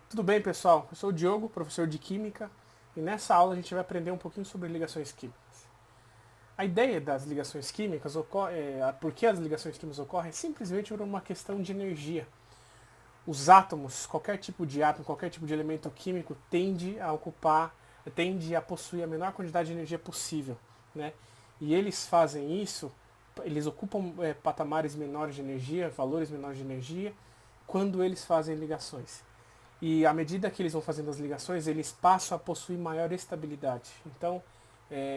Tudo bem, pessoal? Eu sou o Diogo, professor de Química, e nessa aula a gente vai aprender um pouquinho sobre ligações químicas. A ideia das ligações químicas, por que as ligações químicas ocorrem, é simplesmente por uma questão de energia. Os átomos, qualquer tipo de átomo, qualquer tipo de elemento químico tende a possuir a menor quantidade de energia possível, né? E eles fazem isso, eles ocupam patamares menores de energia, valores menores de energia, quando eles fazem ligações. E à medida que eles vão fazendo as ligações, eles passam a possuir maior estabilidade. Então,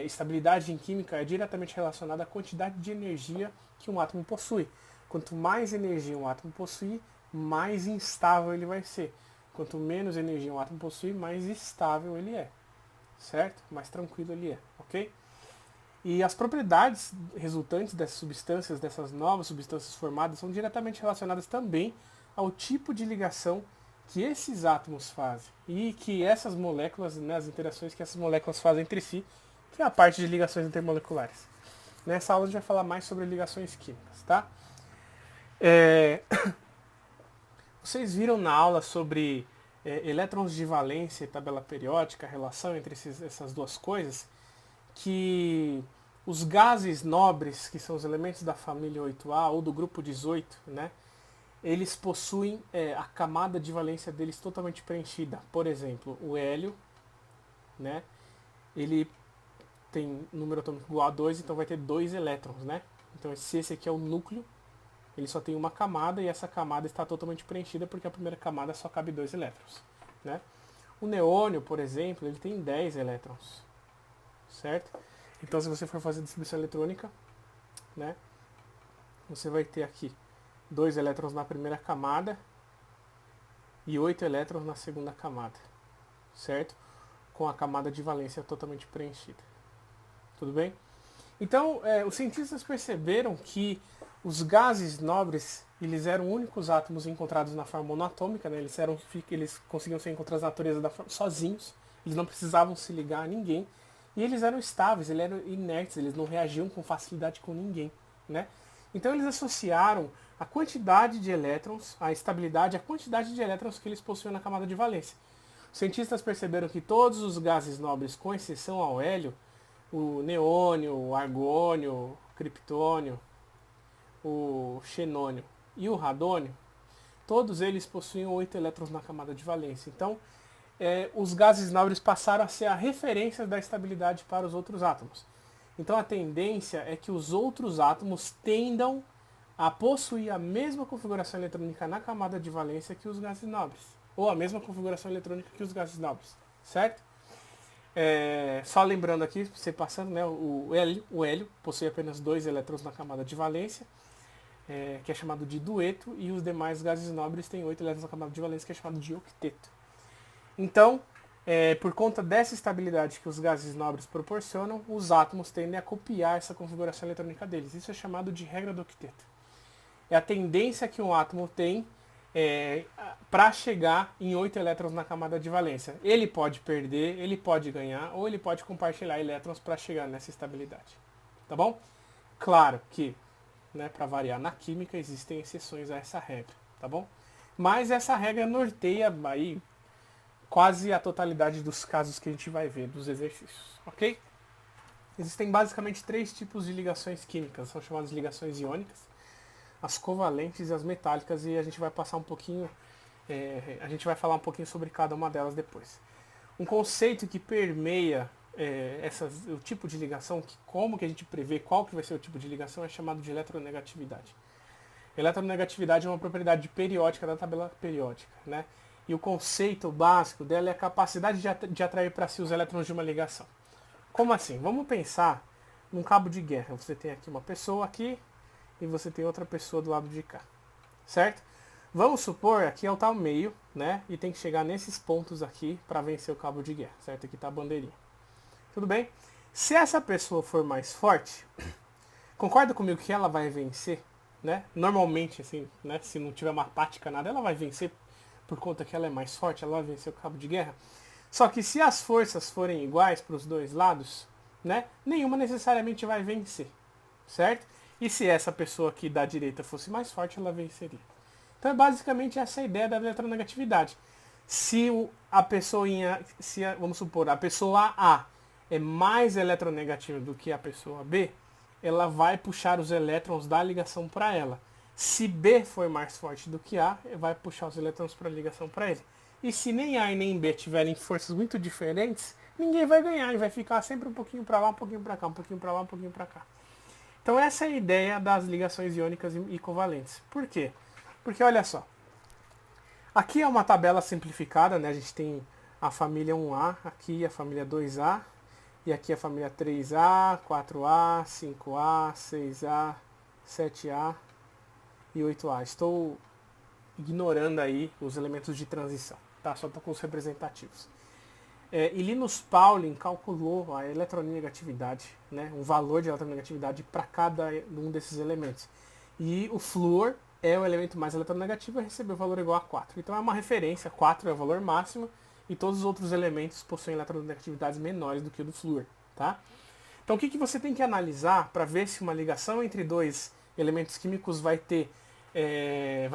estabilidade em química é diretamente relacionada à quantidade de energia que um átomo possui. Quanto mais energia um átomo possui, mais instável ele vai ser. Quanto menos energia um átomo possui, mais estável ele é. Certo? Mais tranquilo ele é, ok? E as propriedades resultantes dessas substâncias, dessas novas substâncias formadas, são diretamente relacionadas também ao tipo de ligação que esses átomos fazem e que essas moléculas, né, as interações que essas moléculas fazem entre si, que é a parte de ligações intermoleculares. Nessa aula a gente vai falar mais sobre ligações químicas, tá? É, Vocês viram na aula sobre elétrons de valência e tabela periódica, a relação entre essas duas coisas, que os gases nobres, que são os elementos da família 8A ou do grupo 18, né, eles possuem a camada de valência deles totalmente preenchida. Por exemplo, o hélio, né, ele tem número atômico igual a 2, então vai ter 2 elétrons, né? Então se esse aqui é o núcleo, ele só tem uma camada e essa camada está totalmente preenchida porque a primeira camada só cabe 2 elétrons, né? O neônio, por exemplo, ele tem 10 elétrons, certo? Então se você for fazer distribuição eletrônica, né, você vai ter aqui 2 elétrons na primeira camada e 8 elétrons na segunda camada, certo? Com a camada de valência totalmente preenchida. Tudo bem? Então, os cientistas perceberam que os gases nobres eles eram únicos átomos encontrados na forma monatômica, né? Eles conseguiam ser encontrados na natureza sozinhos, eles não precisavam se ligar a ninguém, e eles eram estáveis, eles eram inertes, eles não reagiam com facilidade com ninguém, né? Então eles associaram a quantidade de elétrons, a estabilidade, a quantidade de elétrons que eles possuíam na camada de valência. Os cientistas perceberam que todos os gases nobres, com exceção ao hélio, o neônio, o argônio, o criptônio, o xenônio e o radônio, todos eles possuem 8 elétrons na camada de valência. Então, os gases nobres passaram a ser a referência da estabilidade para os outros átomos. Então, a tendência é que os outros átomos tendam a possuir a mesma configuração eletrônica na camada de valência que os gases nobres, ou a mesma configuração eletrônica que os gases nobres, certo? Só lembrando aqui, você passando, né, o hélio possui apenas 2 elétrons na camada de valência, que é chamado de dueto, e os demais gases nobres têm 8 elétrons na camada de valência, que é chamado de octeto. Então, por conta dessa estabilidade que os gases nobres proporcionam, os átomos tendem a copiar essa configuração eletrônica deles. Isso é chamado de regra do octeto. É a tendência que um átomo tem para chegar em 8 elétrons na camada de valência. Ele pode perder, ele pode ganhar, ou ele pode compartilhar elétrons para chegar nessa estabilidade. Tá bom? Claro que, né, para variar na química, existem exceções a essa regra. Tá bom? Mas essa regra norteia aí quase a totalidade dos casos que a gente vai ver, dos exercícios. Ok? Existem basicamente 3 tipos de ligações químicas, são chamadas ligações iônicas, as covalentes e as metálicas, e a gente vai passar um pouquinho, a gente vai falar um pouquinho sobre cada uma delas depois. Um conceito que permeia o tipo de ligação, como que a gente prevê qual que vai ser o tipo de ligação, é chamado de eletronegatividade. Eletronegatividade é uma propriedade periódica da tabela periódica, né? E o conceito básico dela é a capacidade de atrair para si os elétrons de uma ligação. Como assim? Vamos pensar num cabo de guerra. Você tem aqui uma pessoa aqui e você tem outra pessoa do lado de cá, certo? Vamos supor, aqui é o tal meio, né? E tem que chegar nesses pontos aqui para vencer o cabo de guerra, certo? Aqui está a bandeirinha. Tudo bem? Se essa pessoa for mais forte, concorda comigo que ela vai vencer, né? Normalmente, assim, né? Se não tiver uma tática nada, ela vai vencer por conta que ela é mais forte, ela vai vencer o cabo de guerra. Só que se as forças forem iguais para os dois lados, né? Nenhuma necessariamente vai vencer, certo? E se essa pessoa aqui da direita fosse mais forte, ela venceria. Então é basicamente essa a ideia da eletronegatividade. A pessoinha, vamos supor, a pessoa A é mais eletronegativa do que a pessoa B, ela vai puxar os elétrons da ligação para ela. Se B for mais forte do que A, vai puxar os elétrons para a ligação para ele. E se nem A e nem B tiverem forças muito diferentes, ninguém vai ganhar, e vai ficar sempre um pouquinho para lá, um pouquinho para cá, um pouquinho para lá, um pouquinho para cá. Então essa é a ideia das ligações iônicas e covalentes. Por quê? Porque olha só, aqui é uma tabela simplificada, né? A gente tem a família 1A, aqui a família 2A, e aqui a família 3A, 4A, 5A, 6A, 7A e 8A. Estou ignorando aí os elementos de transição, tá? Só estou com os representativos. E Linus Pauling calculou a eletronegatividade, né? Um valor de eletronegatividade para cada um desses elementos. E o flúor é o elemento mais eletronegativo e recebeu o valor igual a 4. Então é uma referência, 4 é o valor máximo, e todos os outros elementos possuem eletronegatividades menores do que o do flúor, tá? Então o que você tem que analisar para ver se uma ligação entre dois elementos químicos vai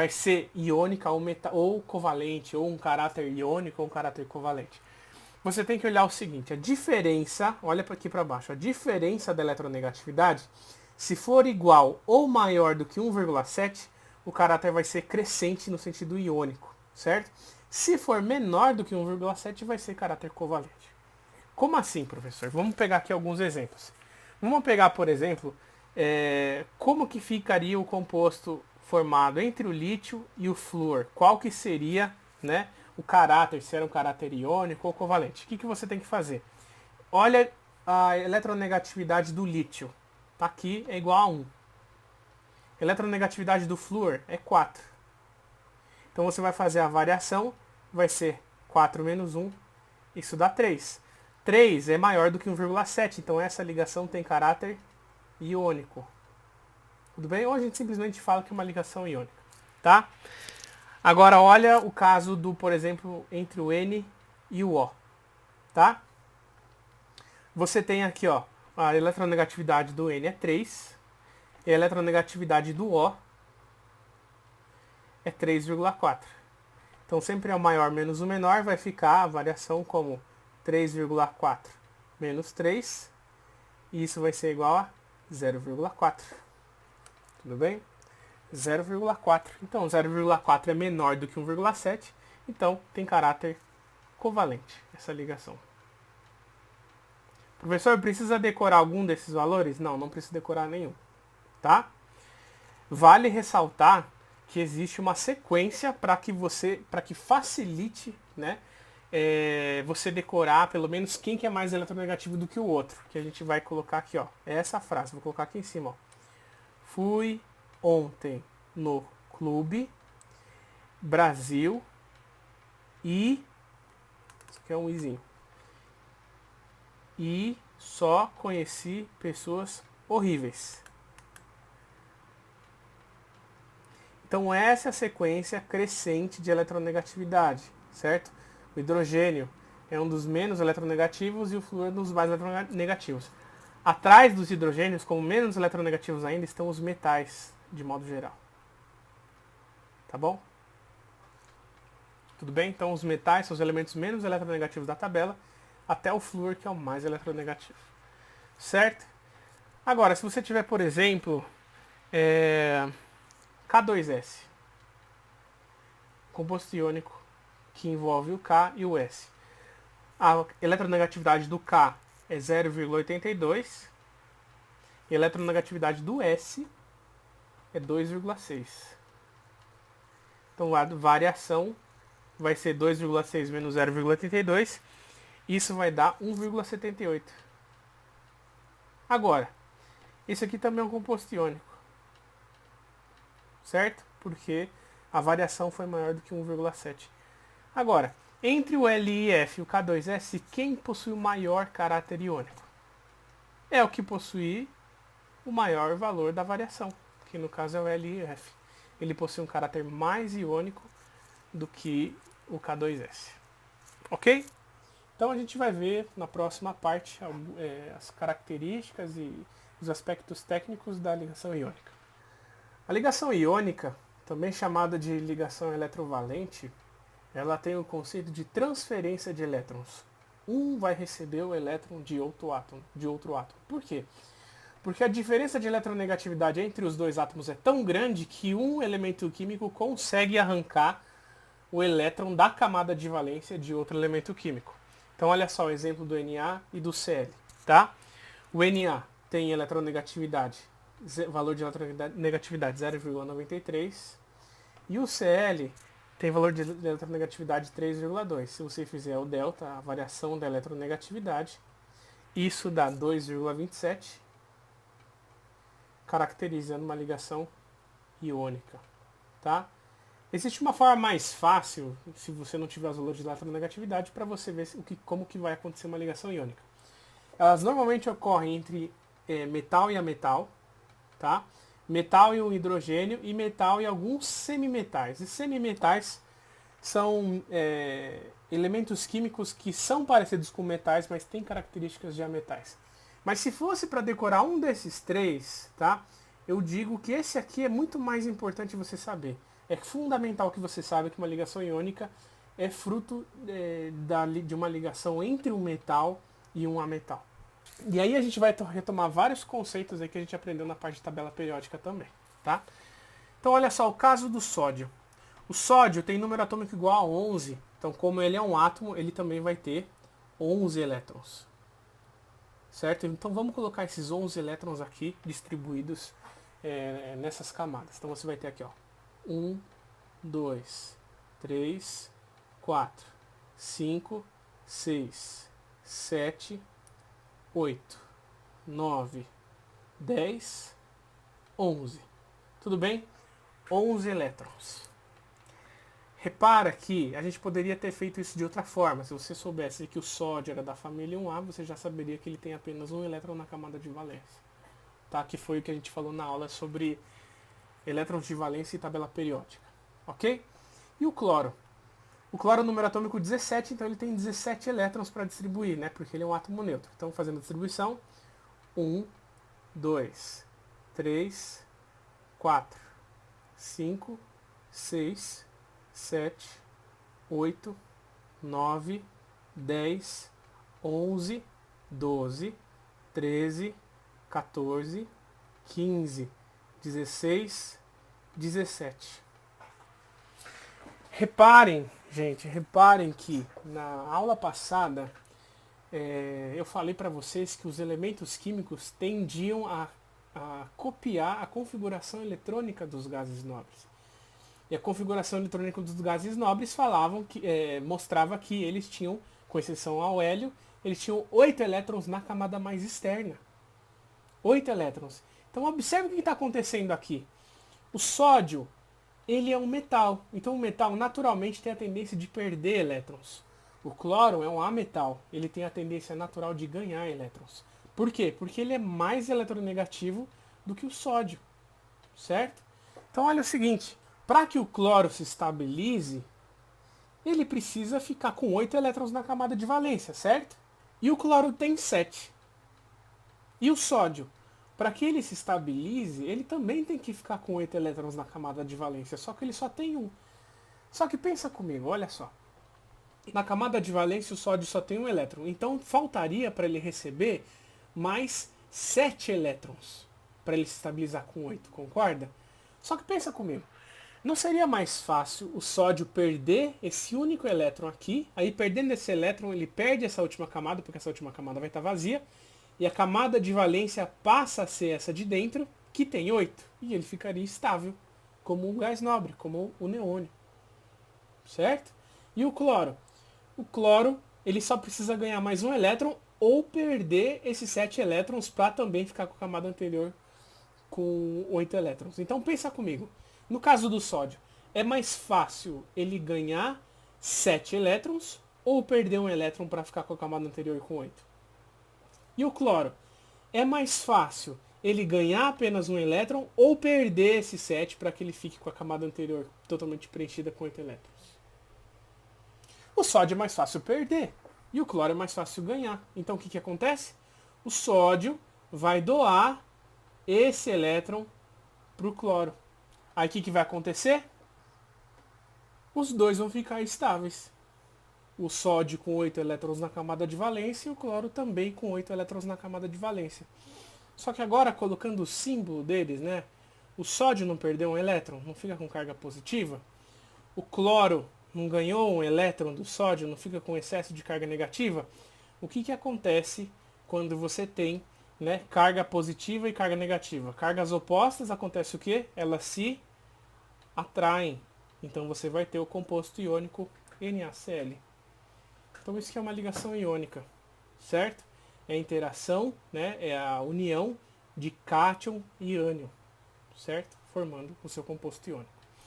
ser iônica ou covalente, ou um caráter iônico ou um caráter covalente? Você tem que olhar o seguinte, a diferença, olha aqui para baixo, a diferença da eletronegatividade, se for igual ou maior do que 1,7, o caráter vai ser crescente no sentido iônico, certo? Se for menor do que 1,7, vai ser caráter covalente. Como assim, professor? Vamos pegar aqui alguns exemplos. Vamos pegar, por exemplo, como que ficaria o composto formado entre o lítio e o flúor? Qual que seria, né, o caráter, se era um caráter iônico ou covalente? O que você tem que fazer? Olha a eletronegatividade do lítio. Aqui é igual a 1. A eletronegatividade do flúor é 4. Então você vai fazer a variação, vai ser 4 menos 1, isso dá 3. 3 é maior do que 1,7, então essa ligação tem caráter iônico. Tudo bem? Ou a gente simplesmente fala que é uma ligação iônica, tá? Agora olha o caso do, por exemplo, entre o N e o O, tá? Você tem aqui, ó, a eletronegatividade do N é 3, e a eletronegatividade do O é 3,4. Então sempre é o maior menos o menor, vai ficar a variação como 3,4 menos 3, e isso vai ser igual a 0,4. Tudo bem? 0,4. Então 0,4 é menor do que 1,7, então tem caráter covalente essa ligação. Professor, precisa decorar algum desses valores? Não, não precisa decorar nenhum, tá? Vale ressaltar que existe uma sequência para que facilite, né, você decorar pelo menos quem que é mais eletronegativo do que o outro, que a gente vai colocar aqui, ó. É essa frase, vou colocar aqui em cima, ó. Fui ontem no clube Brasil e isso aqui é um izinho. E só conheci pessoas horríveis. Então essa é a sequência crescente de eletronegatividade, certo? O hidrogênio é um dos menos eletronegativos e o flúor é um dos mais eletronegativos. Atrás dos hidrogênios, como menos eletronegativos ainda, estão os metais, de modo geral. Tá bom? Tudo bem? Então os metais são os elementos menos eletronegativos da tabela, até o flúor, que é o mais eletronegativo. Certo? Agora, se você tiver, por exemplo, K2S, composto iônico que envolve o K e o S. A eletronegatividade do K é 0,82 e a eletronegatividade do S é 2,6. Então a variação vai ser 2,6 menos 0,82. Isso vai dar 1,78. Agora, esse aqui também é um composto iônico, certo? Porque a variação foi maior do que 1,7. Agora, entre o LiF e o K2S, quem possui o maior caráter iônico? É o que possui o maior valor da variação, que no caso é o LiF. Ele possui um caráter mais iônico do que o K2S. Ok? Então a gente vai ver na próxima parte as características e os aspectos técnicos da ligação iônica. A ligação iônica, também chamada de ligação eletrovalente, ela tem o conceito de transferência de elétrons. Um vai receber o elétron de outro átomo. Por quê? Porque a diferença de eletronegatividade entre os dois átomos é tão grande que um elemento químico consegue arrancar o elétron da camada de valência de outro elemento químico. Então olha só o exemplo do Na e do Cl, tá? O Na tem eletronegatividade, valor de eletronegatividade 0,93 e o Cl tem valor de eletronegatividade 3,2. Se você fizer o delta, a variação da eletronegatividade, isso dá 2,27, caracterizando uma ligação iônica, tá? Existe uma forma mais fácil, se você não tiver os valores de eletronegatividade, para você ver como que vai acontecer uma ligação iônica. Elas normalmente ocorrem entre metal e ametal, tá? Metal e um hidrogênio e metal e alguns semimetais. E semimetais são elementos químicos que são parecidos com metais, mas têm características de ametais. Mas se fosse para decorar um desses três, tá? Eu digo que esse aqui é muito mais importante você saber. É fundamental que você saiba que uma ligação iônica é fruto de uma ligação entre um metal e um ametal. E aí a gente vai retomar vários conceitos aí que a gente aprendeu na parte de tabela periódica também, tá? Então olha só, o caso do sódio. O sódio tem número atômico igual a 11, então como ele é um átomo, ele também vai ter 11 elétrons. Certo? Então vamos colocar esses 11 elétrons aqui distribuídos nessas camadas. Então você vai ter aqui, ó, 1, 2, 3, 4, 5, 6, 7, 8, 9, 10, 11. Tudo bem? 11 elétrons. Repara que a gente poderia ter feito isso de outra forma. Se você soubesse que o sódio era da família 1A, você já saberia que ele tem apenas um elétron na camada de valência. Tá? Que foi o que a gente falou na aula sobre elétrons de valência e tabela periódica. Ok? E o cloro? O cloro é o número atômico 17, então ele tem 17 elétrons para distribuir, né? Porque ele é um átomo neutro. Então, fazendo a distribuição, 1, 2, 3, 4, 5, 6, 7, 8, 9, 10, 11, 12, 13, 14, 15, 16, 17. Reparem, gente, reparem que na aula passada eu falei para vocês que os elementos químicos tendiam a copiar a configuração eletrônica dos gases nobres. E a configuração eletrônica dos gases nobres mostrava que eles tinham, com exceção ao hélio, eles tinham 8 elétrons na camada mais externa. 8 elétrons. Então observe o que está acontecendo aqui. O sódio, ele é um metal. Então o metal naturalmente tem a tendência de perder elétrons. O cloro é um ametal. Ele tem a tendência natural de ganhar elétrons. Por quê? Porque ele é mais eletronegativo do que o sódio. Certo? Então olha o seguinte. Para que o cloro se estabilize, ele precisa ficar com 8 elétrons na camada de valência, certo? E o cloro tem 7. E o sódio? Para que ele se estabilize, ele também tem que ficar com 8 elétrons na camada de valência, só que ele só tem 1. Só que pensa comigo, olha só. Na camada de valência o sódio só tem 1 elétron, então faltaria para ele receber mais 7 elétrons para ele se estabilizar com 8, concorda? Só que pensa comigo. Não seria mais fácil o sódio perder esse único elétron aqui, aí perdendo esse elétron ele perde essa última camada, porque essa última camada vai estar vazia, e a camada de valência passa a ser essa de dentro, que tem 8, e ele ficaria estável, como um gás nobre, como o neônio. Certo? E o cloro? O cloro, ele só precisa ganhar mais um elétron, ou perder esses 7 elétrons para também ficar com a camada anterior com 8 elétrons. Então pensa comigo. No caso do sódio, é mais fácil ele ganhar 7 elétrons ou perder um elétron para ficar com a camada anterior com 8? E o cloro? É mais fácil ele ganhar apenas um elétron ou perder esse 7 para que ele fique com a camada anterior totalmente preenchida com 8 elétrons? O sódio é mais fácil perder e o cloro é mais fácil ganhar. Então o que acontece? O sódio vai doar esse elétron para o cloro. Aí o que vai acontecer? os dois vão ficar estáveis. O sódio com 8 elétrons na camada de valência e o cloro também com 8 elétrons na camada de valência. Só que agora, colocando o símbolo deles, né? O sódio não perdeu um elétron, não fica com carga positiva. O cloro não ganhou um elétron do sódio, não fica com excesso de carga negativa. O que, que acontece quando você tem, né, carga positiva e carga negativa? Cargas opostas, acontece o quê? Elas se atraem. Então você vai ter o composto iônico NaCl. Então isso que é uma ligação iônica, certo? É a interação, né, é a união de cátion e ânion, certo? Formando o seu composto iônico.